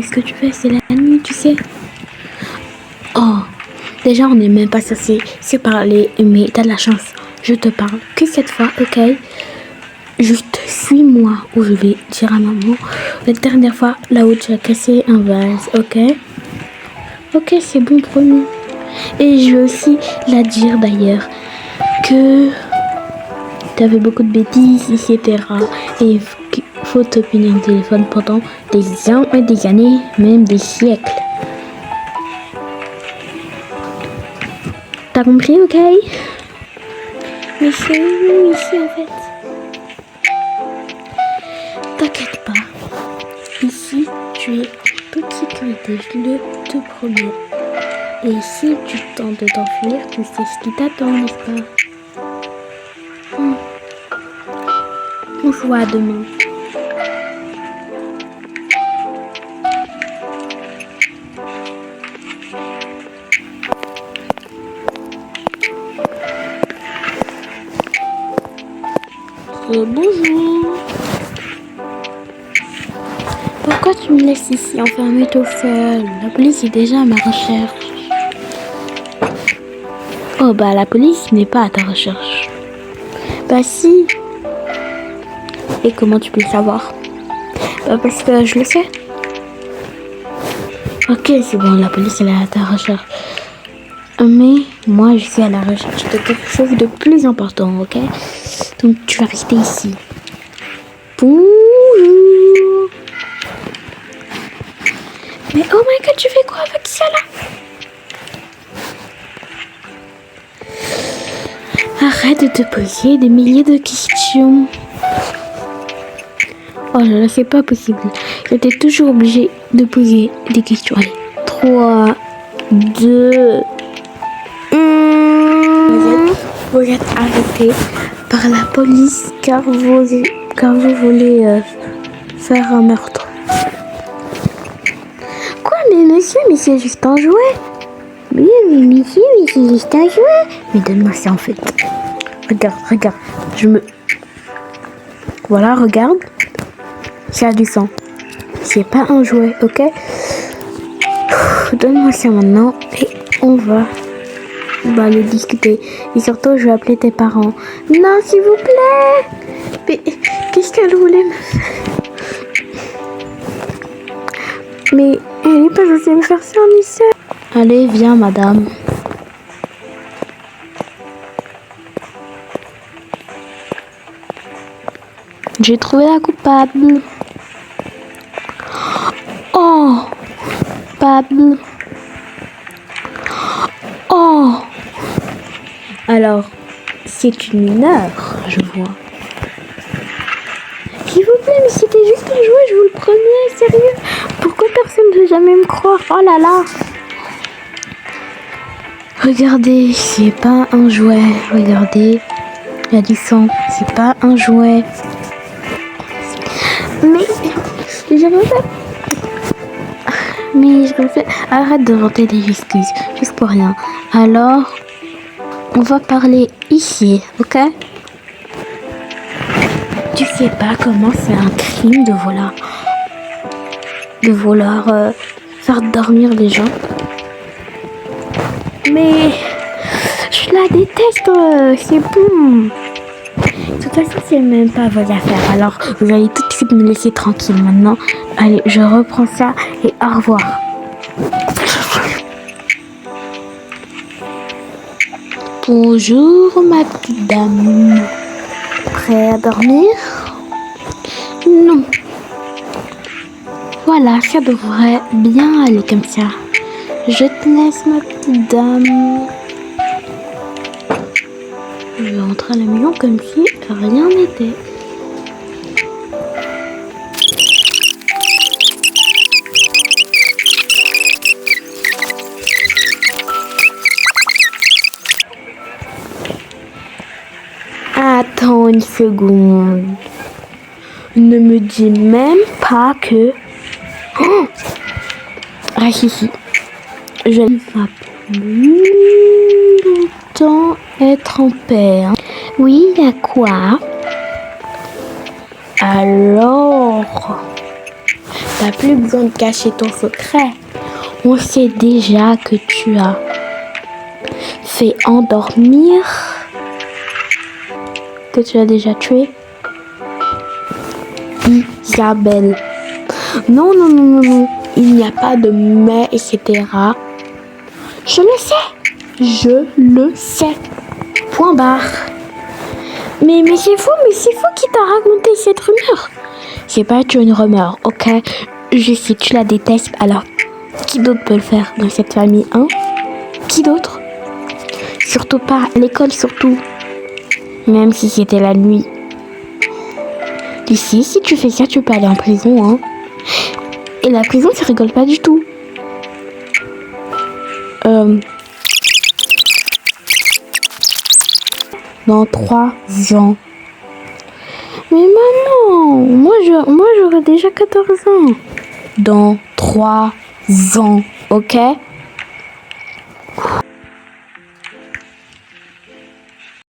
Ce que tu fais, c'est la nuit, tu sais. Oh, déjà, on n'est même pas censé se parler, mais t'as de la chance. Je te parle que cette fois, ok? Juste suis-moi où je vais dire à maman. La dernière fois, là où tu as cassé un vase, ok? Ok, c'est bon, promis. Et je vais aussi la dire d'ailleurs que tu avais beaucoup de bêtises, etc. Et qu'il faut te punir au téléphone pendant des ans et des années, même des siècles. T'as compris, ok? Mais c'est où ici en fait? T'inquiète pas. Ici, tu es en toute sécurité, je le te promets. Et si tu tentes de t'enfuir, tu sais ce qui t'attend, n'est-ce pas? On se voit demain. Bonjour. Pourquoi tu me laisses ici enfermée tout seul? La police est déjà à ma recherche. Oh bah la police n'est pas à ta recherche. Bah si. Et comment tu peux le savoir? Bah parce que je le sais. Ok, c'est bon, la police elle est à ta recherche. Mais moi je suis à la recherche de quelque chose de plus important, ok? Donc tu vas rester ici. Bonjour. Mais oh my god, tu fais quoi avec ça là? Arrête de te poser des milliers de questions. Oh là là, c'est pas possible. J'étais toujours obligée de poser des questions. Allez, 3, 2, 1. Vous êtes arrêté par la police car vous voulez faire un meurtre. Quoi, mais monsieur, mais c'est juste un jouet. Oui, monsieur, mais c'est juste un jouet. Mais donne-moi ça en fait. Regarde. Voilà, regarde. Ça a du sang. C'est pas un jouet, ok? Donne-moi ça maintenant et on va le discuter. Et surtout, je vais appeler tes parents. Non, s'il vous plaît. Mais qu'est-ce qu'elle voulait me faire? Mais elle n'est pas censée me faire ça, monsieur. Allez, viens, madame. J'ai trouvé la coupable. Oh, coupable. Oh. Alors, c'est une mineure, je vois. S'il vous plaît, mais c'était juste un jouet, je vous le promets, sérieux. Pourquoi personne ne veut jamais me croire? Oh là là. Regardez, c'est pas un jouet. Regardez, il y a du sang. C'est pas un jouet. Mais je refais. Arrête de vanter des excuses, juste pour rien. Alors, on va parler ici, ok? Tu sais pas comment c'est un crime de vouloir faire dormir les gens. Mais je la déteste, c'est bon. De toute façon, c'est même pas vos affaires. Alors, vous allez tout de suite me laisser tranquille maintenant. Allez, je reprends ça et au revoir. Bonjour, ma petite dame. Prêt à dormir? Non. Voilà, ça devrait bien aller comme ça. Je te laisse, ma petite dame. Je vais rentrer à la maison comme si rien n'était. Attends une seconde. Ne me dis même pas que... Oh, ah si. Je ne vais plus longtemps être en paix. Hein. Oui, il y a quoi? Alors, t'as plus besoin de cacher ton secret. On sait déjà que tu as fait endormir, que tu as déjà tué Isabelle. Non, non, non, non, non. Il n'y a pas de mais, etc. Je le sais. Je le sais. Point barre. Mais c'est fou qui t'a raconté cette rumeur. C'est pas une rumeur, ok? Je sais, tu la détestes, alors qui d'autre peut le faire dans cette famille, hein? Qui d'autre? Surtout pas à l'école, surtout. Même si c'était la nuit. Tu sais, si tu fais ça, tu peux aller en prison, hein? Et la prison, ça rigole pas du tout. Dans 3 ans. Mais maman, moi j'aurais déjà 14 ans. Dans 3 ans, ok?